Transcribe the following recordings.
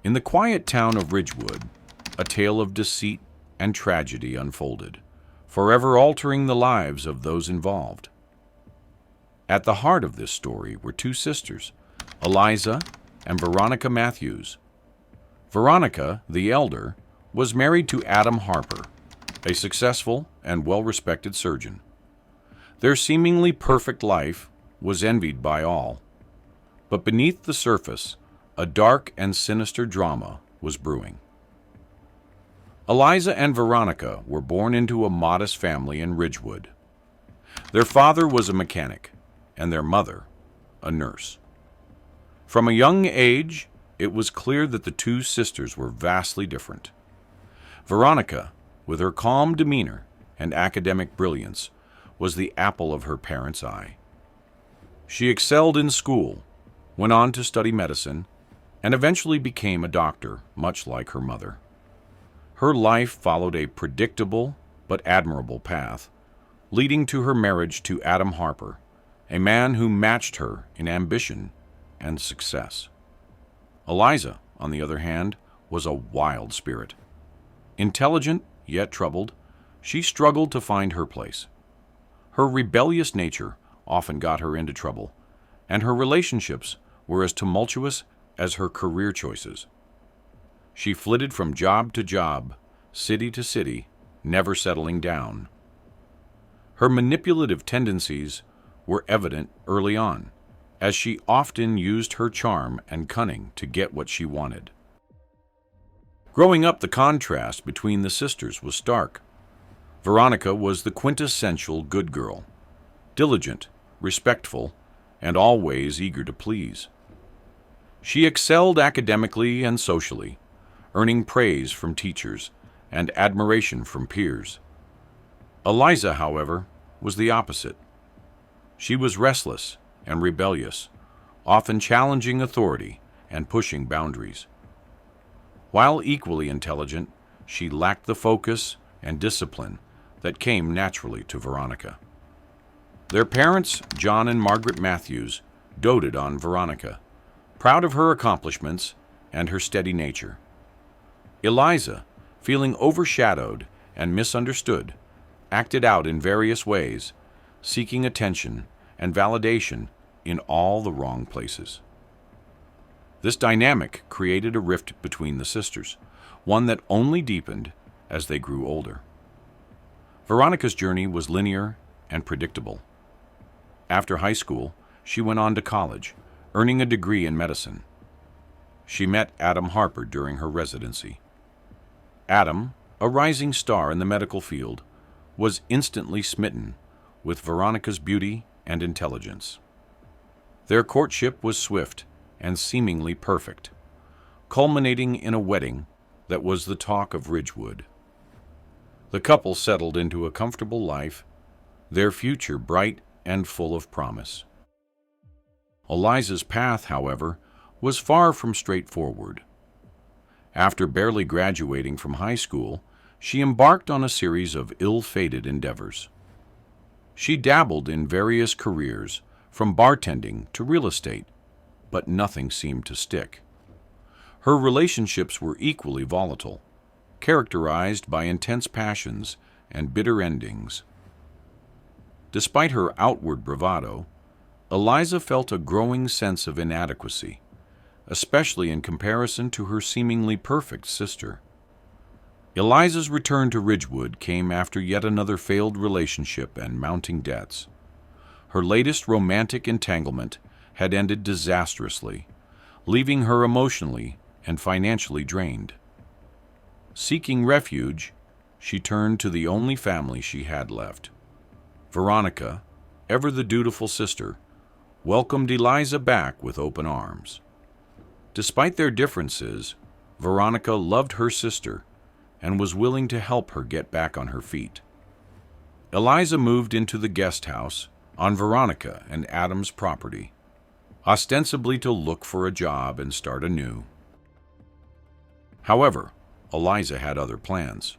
In the quiet town of Ridgewood, a tale of deceit and tragedy unfolded, forever altering the lives of those involved. At the heart of this story were two sisters, Eliza and Veronica Matthews. Veronica, the elder, was married to Adam Harper, a successful and well-respected surgeon. Their seemingly perfect life was envied by all. But beneath the surface, a dark and sinister drama was brewing. Eliza and Veronica were born into a modest family in Ridgewood. Their father was a mechanic, and their mother a nurse. From a young age, it was clear that the two sisters were vastly different. Veronica, with her calm demeanor and academic brilliance, was the apple of her parents' eye. She excelled in school, went on to study medicine, and eventually became a doctor, much like her mother. Her life followed a predictable but admirable path, leading to her marriage to Adam Harper, a man who matched her in ambition and success. Eliza, on the other hand, was a wild spirit. Intelligent, yet troubled, she struggled to find her place. Her rebellious nature often got her into trouble, and her relationships were as tumultuous as her career choices. She flitted from job to job, city to city, never settling down. Her manipulative tendencies were evident early on, as she often used her charm and cunning to get what she wanted. Growing up, the contrast between the sisters was stark. Veronica was the quintessential good girl, diligent, respectful, and always eager to please. She excelled academically and socially, earning praise from teachers and admiration from peers. Eliza, however, was the opposite. She was restless and rebellious, often challenging authority and pushing boundaries. While equally intelligent, she lacked the focus and discipline that came naturally to Veronica. Their parents, John and Margaret Matthews, doted on Veronica, proud of her accomplishments and her steady nature. Eliza, feeling overshadowed and misunderstood, acted out in various ways, seeking attention and validation in all the wrong places. This dynamic created a rift between the sisters, one that only deepened as they grew older. Veronica's journey was linear and predictable. After high school, she went on to college, earning a degree in medicine. She met Adam Harper during her residency. Adam, a rising star in the medical field, was instantly smitten with Veronica's beauty and intelligence. Their courtship was swift and seemingly perfect, culminating in a wedding that was the talk of Ridgewood. The couple settled into a comfortable life, their future bright and full of promise. Eliza's path, however, was far from straightforward. After barely graduating from high school, she embarked on a series of ill-fated endeavors. She dabbled in various careers, from bartending to real estate, but nothing seemed to stick. Her relationships were equally volatile, characterized by intense passions and bitter endings. Despite her outward bravado, Eliza felt a growing sense of inadequacy, especially in comparison to her seemingly perfect sister. Eliza's return to Ridgewood came after yet another failed relationship and mounting debts. Her latest romantic entanglement had ended disastrously, leaving her emotionally and financially drained. Seeking refuge, she turned to the only family she had left. Veronica, ever the dutiful sister, welcomed Eliza back with open arms. Despite their differences, Veronica loved her sister and was willing to help her get back on her feet. Eliza moved into the guest house on Veronica and Adam's property, ostensibly to look for a job and start anew. However, Eliza had other plans.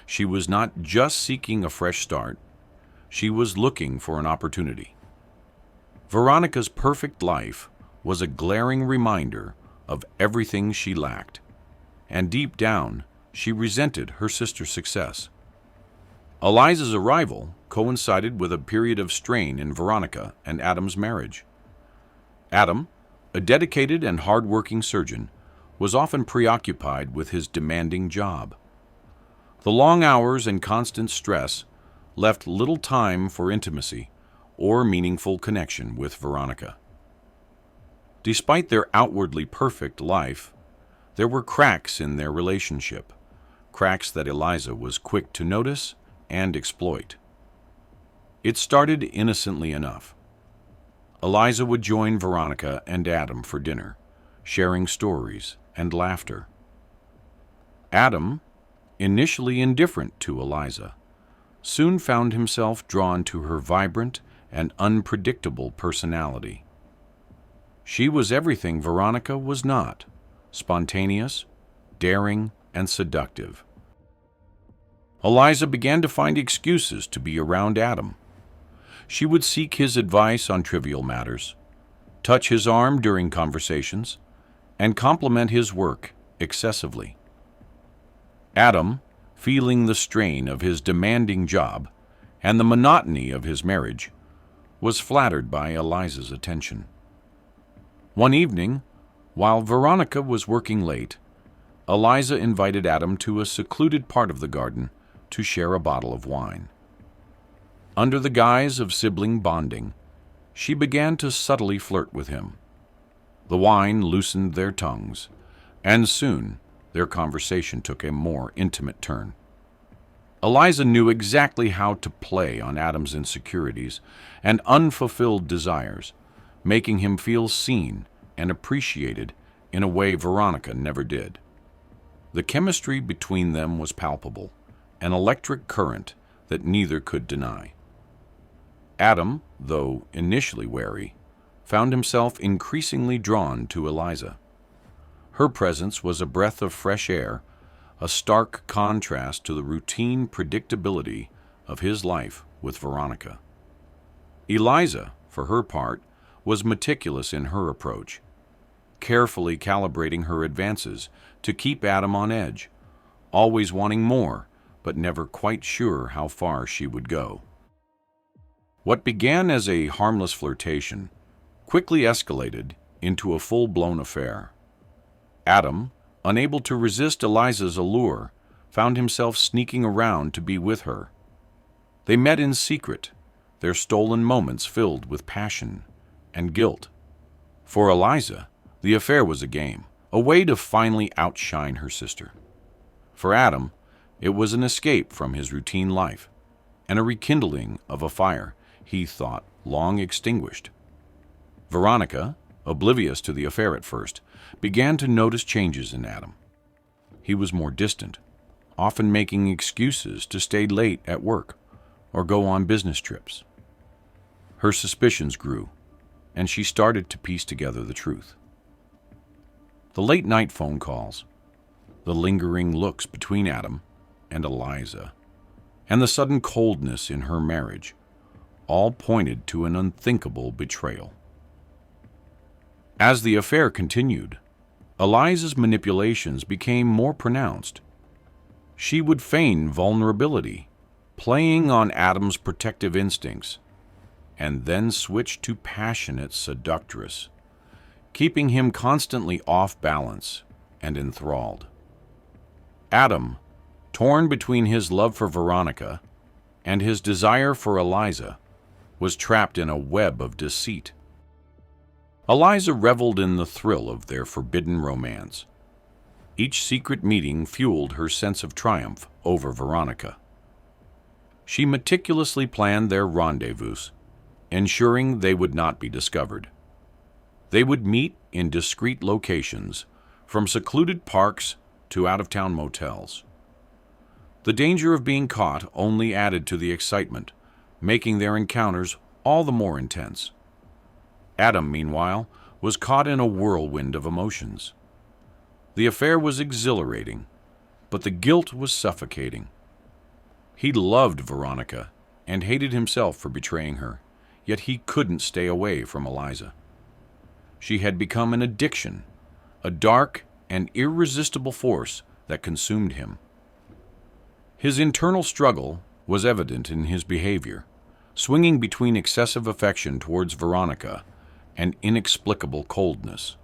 She was not just seeking a fresh start, she was looking for an opportunity. Veronica's perfect life was a glaring reminder of everything she lacked, and deep down, she resented her sister's success. Eliza's arrival coincided with a period of strain in Veronica and Adam's marriage. Adam, a dedicated and hard-working surgeon, was often preoccupied with his demanding job. The long hours and constant stress left little time for intimacy or meaningful connection with Veronica. Despite their outwardly perfect life, there were cracks in their relationship, cracks that Eliza was quick to notice and exploit. It started innocently enough. Eliza would join Veronica and Adam for dinner, sharing stories and laughter. Adam, initially indifferent to Eliza, soon found himself drawn to her vibrant and unpredictable personality. She was everything Veronica was not: spontaneous, daring, and seductive. Eliza began to find excuses to be around Adam. She would seek his advice on trivial matters, touch his arm during conversations, and compliment his work excessively. Adam, feeling the strain of his demanding job and the monotony of his marriage, was flattered by Eliza's attention. One evening, while Veronica was working late, Eliza invited Adam to a secluded part of the garden to share a bottle of wine. Under the guise of sibling bonding, she began to subtly flirt with him. The wine loosened their tongues, and soon their conversation took a more intimate turn. Eliza knew exactly how to play on Adam's insecurities and unfulfilled desires, making him feel seen and appreciated in a way Veronica never did. The chemistry between them was palpable, an electric current that neither could deny. Adam, though initially wary, found himself increasingly drawn to Eliza. Her presence was a breath of fresh air, a stark contrast to the routine predictability of his life with Veronica. Eliza, for her part, was meticulous in her approach, carefully calibrating her advances to keep Adam on edge, always wanting more, but never quite sure how far she would go. What began as a harmless flirtation quickly escalated into a full-blown affair. Adam, unable to resist Eliza's allure, found himself sneaking around to be with her. They met in secret, their stolen moments filled with passion and guilt. For Eliza, the affair was a game, a way to finally outshine her sister. For Adam, it was an escape from his routine life and a rekindling of a fire he thought long extinguished. Veronica, oblivious to the affair at first, began to notice changes in Adam. He was more distant, often making excuses to stay late at work or go on business trips. Her suspicions grew, and she started to piece together the truth. The late-night phone calls, the lingering looks between Adam and Eliza, and the sudden coldness in her marriage all pointed to an unthinkable betrayal. As the affair continued, Eliza's manipulations became more pronounced. She would feign vulnerability, playing on Adam's protective instincts, and then switch to passionate seductress, keeping him constantly off balance and enthralled. Adam, torn between his love for Veronica and his desire for Eliza, was trapped in a web of deceit. Eliza reveled in the thrill of their forbidden romance. Each secret meeting fueled her sense of triumph over Veronica. She meticulously planned their rendezvous, ensuring they would not be discovered. They would meet in discreet locations, from secluded parks to out-of-town motels. The danger of being caught only added to the excitement, making their encounters all the more intense. Adam, meanwhile, was caught in a whirlwind of emotions. The affair was exhilarating, but the guilt was suffocating. He loved Veronica and hated himself for betraying her, yet he couldn't stay away from Eliza. She had become an addiction, a dark and irresistible force that consumed him. His internal struggle was evident in his behavior, swinging between excessive affection towards Veronica and inexplicable coldness.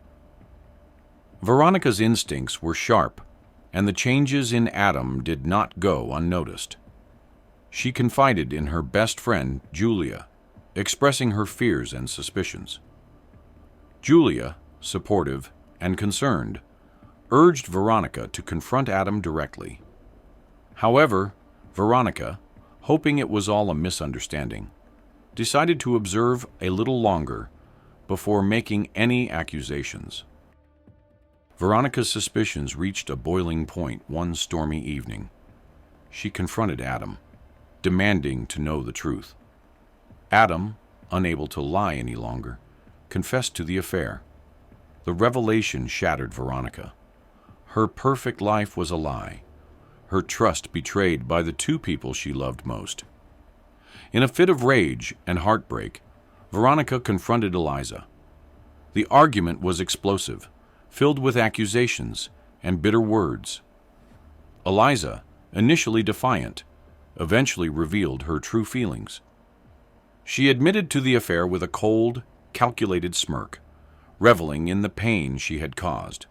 Veronica's instincts were sharp, and the changes in Adam did not go unnoticed. She confided in her best friend, Julia, expressing her fears and suspicions. Julia, supportive and concerned, urged Veronica to confront Adam directly. However, Veronica, hoping it was all a misunderstanding, decided to observe a little longer before making any accusations. Veronica's suspicions reached a boiling point one stormy evening. She confronted Adam, demanding to know the truth. Adam, unable to lie any longer, confessed to the affair. The revelation shattered Veronica. Her perfect life was a lie, her trust betrayed by the two people she loved most. In a fit of rage and heartbreak, Veronica confronted Eliza. The argument was explosive, filled with accusations and bitter words. Eliza, initially defiant, eventually revealed her true feelings. She admitted to the affair with a cold, calculated smirk, reveling in the pain she had caused.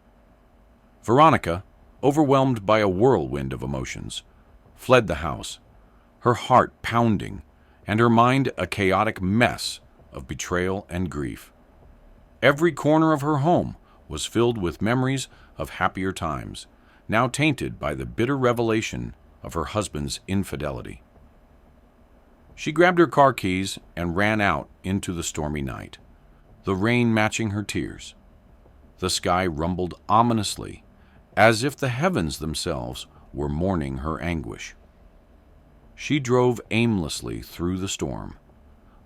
Veronica, overwhelmed by a whirlwind of emotions, fled the house, her heart pounding and her mind a chaotic mess of betrayal and grief. Every corner of her home was filled with memories of happier times, now tainted by the bitter revelation of her husband's infidelity. She grabbed her car keys and ran out into the stormy night, the rain matching her tears. The sky rumbled ominously, as if the heavens themselves were mourning her anguish. She drove aimlessly through the storm,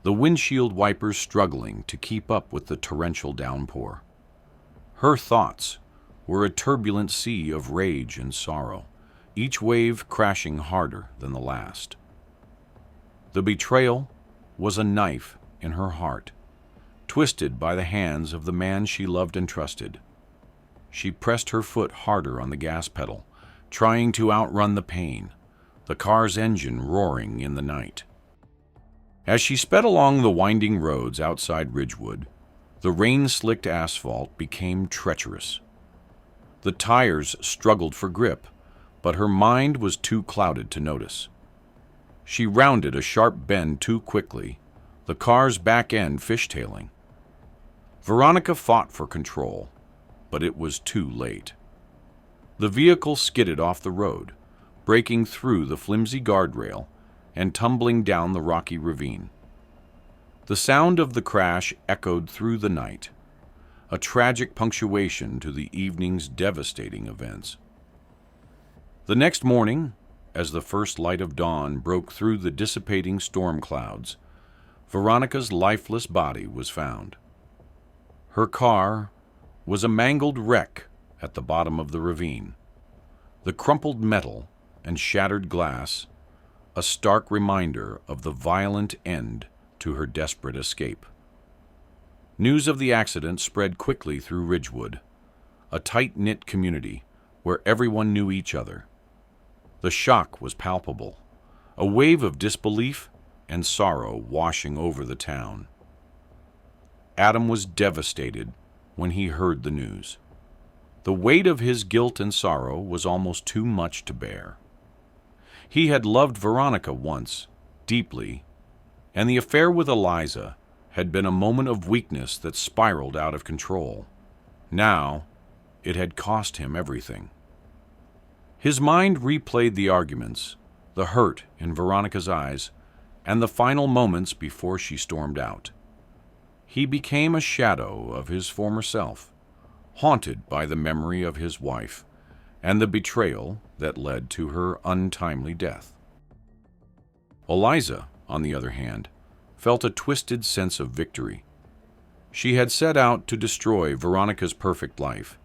the windshield wipers struggling to keep up with the torrential downpour. Her thoughts were a turbulent sea of rage and sorrow, each wave crashing harder than the last. The betrayal was a knife in her heart, twisted by the hands of the man she loved and trusted. She pressed her foot harder on the gas pedal, trying to outrun the pain, the car's engine roaring in the night. As she sped along the winding roads outside Ridgewood, the rain-slicked asphalt became treacherous. The tires struggled for grip, but her mind was too clouded to notice. She rounded a sharp bend too quickly, the car's back end fishtailing. Veronica fought for control, but it was too late. The vehicle skidded off the road, breaking through the flimsy guardrail and tumbling down the rocky ravine. The sound of the crash echoed through the night, a tragic punctuation to the evening's devastating events. The next morning, as the first light of dawn broke through the dissipating storm clouds, Veronica's lifeless body was found. Her car was a mangled wreck at the bottom of the ravine, the crumpled metal and shattered glass a stark reminder of the violent end to her desperate escape. News of the accident spread quickly through Ridgewood, a tight-knit community where everyone knew each other. The shock was palpable, a wave of disbelief and sorrow washing over the town. Adam was devastated when he heard the news. The weight of his guilt and sorrow was almost too much to bear. He had loved Veronica once, deeply, and the affair with Eliza had been a moment of weakness that spiraled out of control. Now, it had cost him everything. His mind replayed the arguments, the hurt in Veronica's eyes, and the final moments before she stormed out. He became a shadow of his former self, haunted by the memory of his wife and the betrayal that led to her untimely death. Eliza, on the other hand, felt a twisted sense of victory. She had set out to destroy Veronica's perfect life,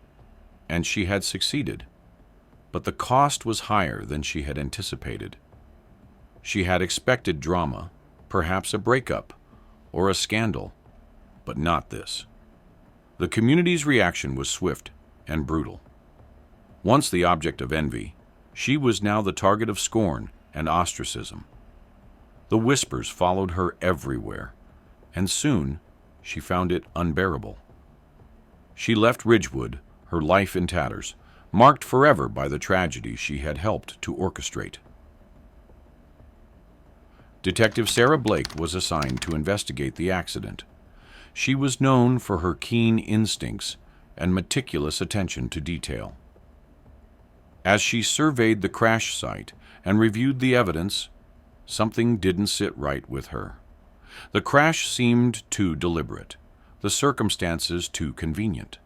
and she had succeeded, but the cost was higher than she had anticipated. She had expected drama, perhaps a breakup or a scandal, but not this. The community's reaction was swift and brutal. Once the object of envy, she was now the target of scorn and ostracism. The whispers followed her everywhere, and soon she found it unbearable. She left Ridgewood, her life in tatters, marked forever by the tragedy she had helped to orchestrate. Detective Sarah Blake was assigned to investigate the accident. She was known for her keen instincts and meticulous attention to detail. As she surveyed the crash site and reviewed the evidence, something didn't sit right with her. The crash seemed too deliberate, the circumstances too convenient.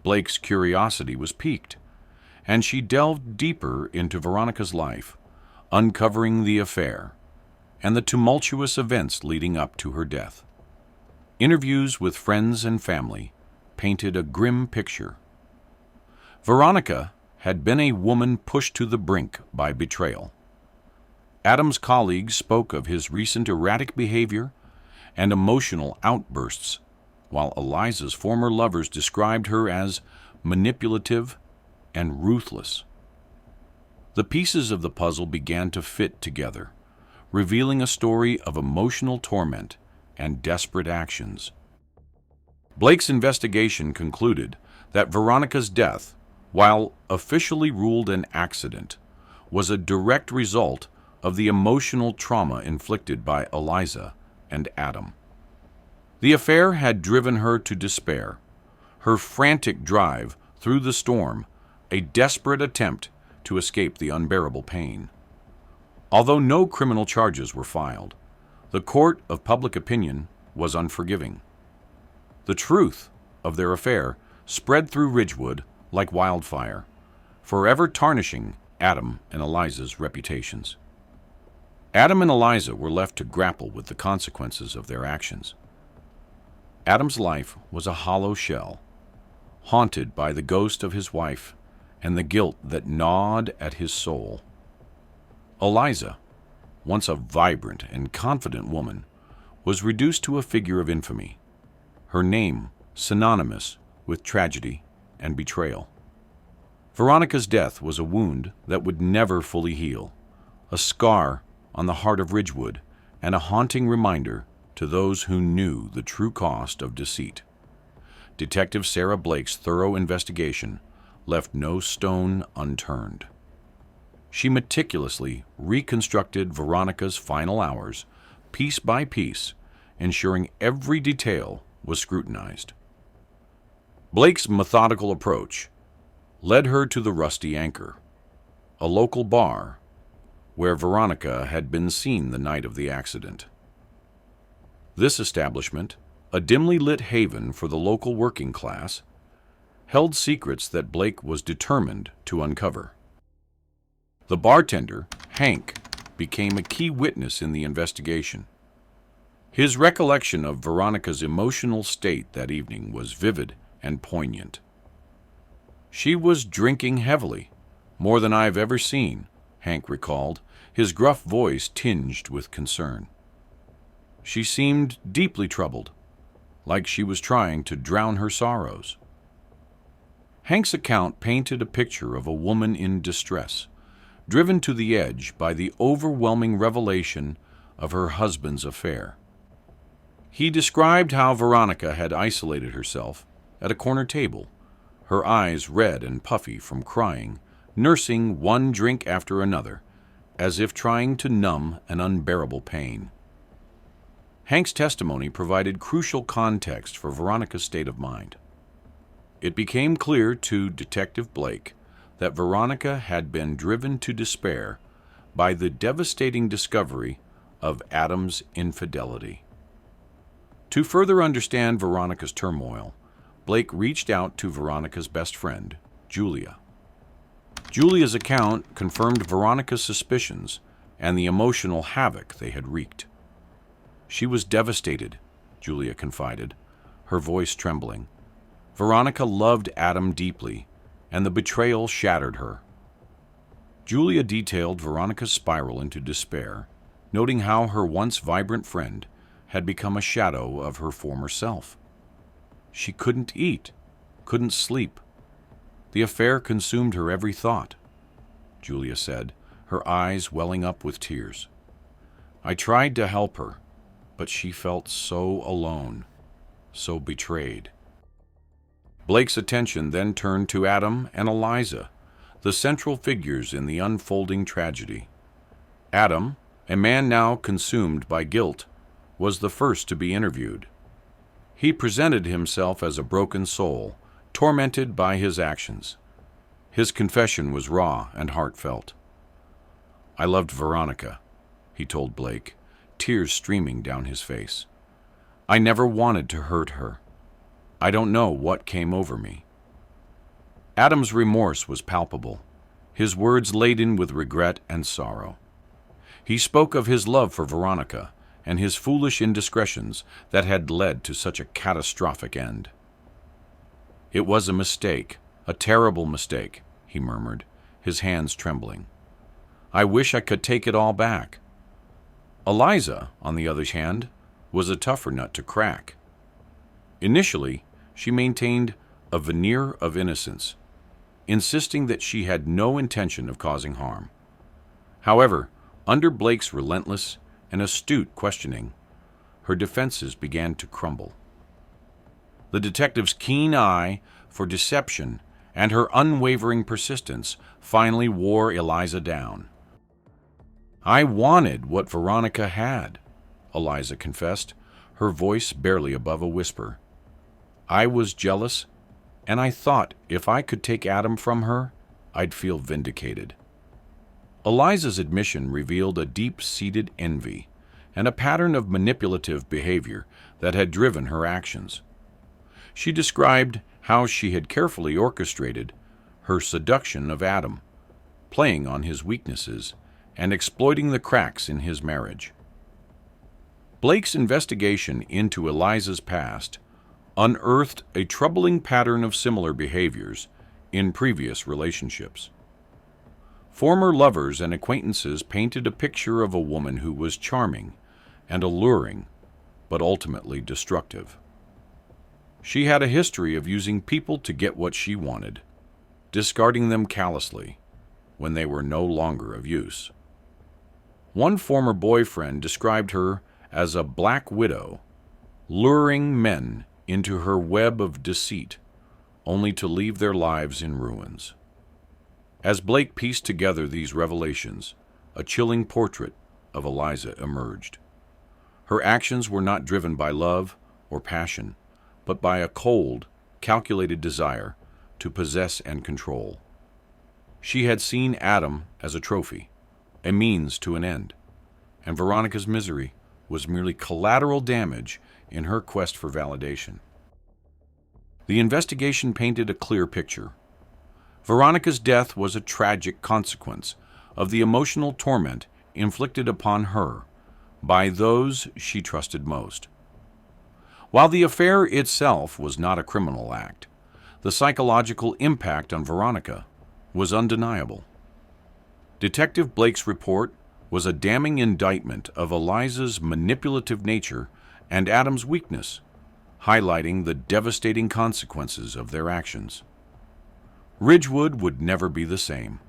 Blake's curiosity was piqued, and she delved deeper into Veronica's life, uncovering the affair and the tumultuous events leading up to her death. Interviews with friends and family painted a grim picture. Veronica had been a woman pushed to the brink by betrayal. Adam's colleagues spoke of his recent erratic behavior and emotional outbursts, while Eliza's former lovers described her as manipulative and ruthless. The pieces of the puzzle began to fit together, revealing a story of emotional torment and desperate actions. Blake's investigation concluded that Veronica's death, while officially ruled an accident, was a direct result of the emotional trauma inflicted by Eliza and Adam. The affair had driven her to despair, her frantic drive through the storm a desperate attempt to escape the unbearable pain. Although no criminal charges were filed, the court of public opinion was unforgiving. The truth of their affair spread through Ridgewood like wildfire, forever tarnishing Adam and Eliza's reputations. Adam and Eliza were left to grapple with the consequences of their actions. Adam's life was a hollow shell, haunted by the ghost of his wife and the guilt that gnawed at his soul. Eliza, once a vibrant and confident woman, was reduced to a figure of infamy, her name synonymous with tragedy and betrayal. Veronica's death was a wound that would never fully heal, a scar on the heart of Ridgewood, and a haunting reminder to those who knew the true cost of deceit. Detective Sarah Blake's thorough investigation left no stone unturned. She meticulously reconstructed Veronica's final hours, piece by piece, ensuring every detail was scrutinized. Blake's methodical approach led her to the Rusty Anchor, a local bar where Veronica had been seen the night of the accident. This establishment, a dimly lit haven for the local working class, held secrets that Blake was determined to uncover. The bartender, Hank, became a key witness in the investigation. His recollection of Veronica's emotional state that evening was vivid and poignant. "She was drinking heavily, more than I've ever seen," Hank recalled, his gruff voice tinged with concern. "She seemed deeply troubled, like she was trying to drown her sorrows." Hank's account painted a picture of a woman in distress, driven to the edge by the overwhelming revelation of her husband's affair. He described how Veronica had isolated herself at a corner table, her eyes red and puffy from crying, nursing one drink after another, as if trying to numb an unbearable pain. Hank's testimony provided crucial context for Veronica's state of mind. It became clear to Detective Blake that Veronica had been driven to despair by the devastating discovery of Adam's infidelity. To further understand Veronica's turmoil, Blake reached out to Veronica's best friend, Julia. Julia's account confirmed Veronica's suspicions and the emotional havoc they had wreaked. "She was devastated," Julia confided, her voice trembling. "Veronica loved Adam deeply, and the betrayal shattered her." Julia detailed Veronica's spiral into despair, noting how her once vibrant friend had become a shadow of her former self. She couldn't eat, couldn't sleep, The affair consumed her every thought, Julia said, her eyes welling up with tears. I tried to help her, but she felt so alone, so betrayed. Blake's attention then turned to Adam and Eliza, the central figures in the unfolding tragedy. Adam, a man now consumed by guilt, was the first to be interviewed. He presented himself as a broken soul, tormented by his actions. His confession was raw and heartfelt. I loved Veronica, he told Blake, tears streaming down his face. I never wanted to hurt her. I don't know what came over me. Adam's remorse was palpable, his words laden with regret and sorrow. He spoke of his love for Veronica and his foolish indiscretions that had led to such a catastrophic end. It was a mistake, a terrible mistake, he murmured, his hands trembling. I wish I could take it all back. Eliza, on the other hand, was a tougher nut to crack. Initially, she maintained a veneer of innocence, insisting that she had no intention of causing harm. However, under Blake's relentless and astute questioning, her defenses began to crumble. The detective's keen eye for deception and her unwavering persistence finally wore Eliza down. I wanted what Veronica had, Eliza confessed, her voice barely above a whisper. I was jealous, and I thought if I could take Adam from her, I'd feel vindicated. Eliza's admission revealed a deep-seated envy and a pattern of manipulative behavior that had driven her actions. She described how she had carefully orchestrated her seduction of Adam, playing on his weaknesses and exploiting the cracks in his marriage. Blake's investigation into Eliza's past unearthed a troubling pattern of similar behaviors in previous relationships. Former lovers and acquaintances painted a picture of a woman who was charming and alluring, but ultimately destructive. She had a history of using people to get what she wanted, discarding them callously when they were no longer of use. One former boyfriend described her as a black widow, luring men into her web of deceit, only to leave their lives in ruins. As Blake pieced together these revelations, a chilling portrait of Eliza emerged. Her actions were not driven by love or passion, but by a cold, calculated desire to possess and control. She had seen Adam as a trophy, a means to an end, and Veronica's misery was merely collateral damage in her quest for validation. The investigation painted a clear picture. Veronica's death was a tragic consequence of the emotional torment inflicted upon her by those she trusted most. While the affair itself was not a criminal act, the psychological impact on Veronica was undeniable. Detective Blake's report was a damning indictment of Eliza's manipulative nature and Adam's weakness, highlighting the devastating consequences of their actions. Ridgewood would never be the same.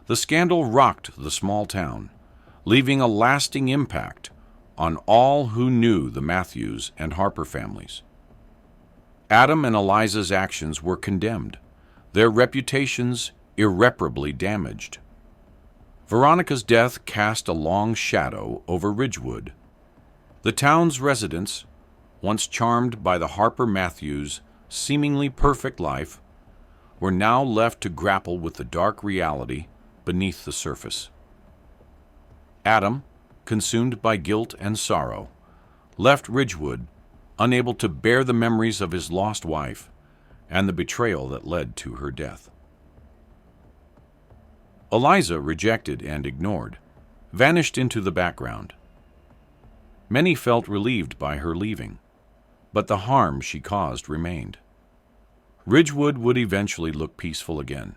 The scandal rocked the small town, leaving a lasting impact on all who knew the Matthews and Harper families. Adam and Eliza's actions were condemned, their reputations irreparably damaged. Veronica's death cast a long shadow over Ridgewood. The town's residents, once charmed by the Harper Matthews' seemingly perfect life, were now left to grapple with the dark reality beneath the surface. Adam, consumed by guilt and sorrow, left Ridgewood unable to bear the memories of his lost wife and the betrayal that led to her death. Eliza, rejected and ignored, vanished into the background. Many felt relieved by her leaving, but the harm she caused remained. Ridgewood would eventually look peaceful again,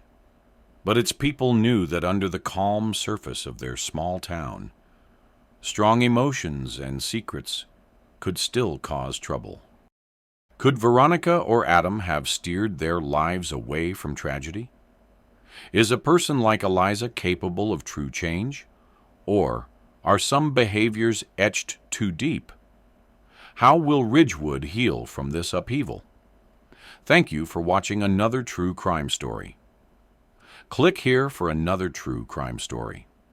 but its people knew that under the calm surface of their small town, strong emotions and secrets could still cause trouble. Could Veronica or Adam have steered their lives away from tragedy? Is a person like Eliza capable of true change? Or are some behaviors etched too deep? How will Ridgewood heal from this upheaval? Thank you for watching another true crime story. Click here for another true crime story.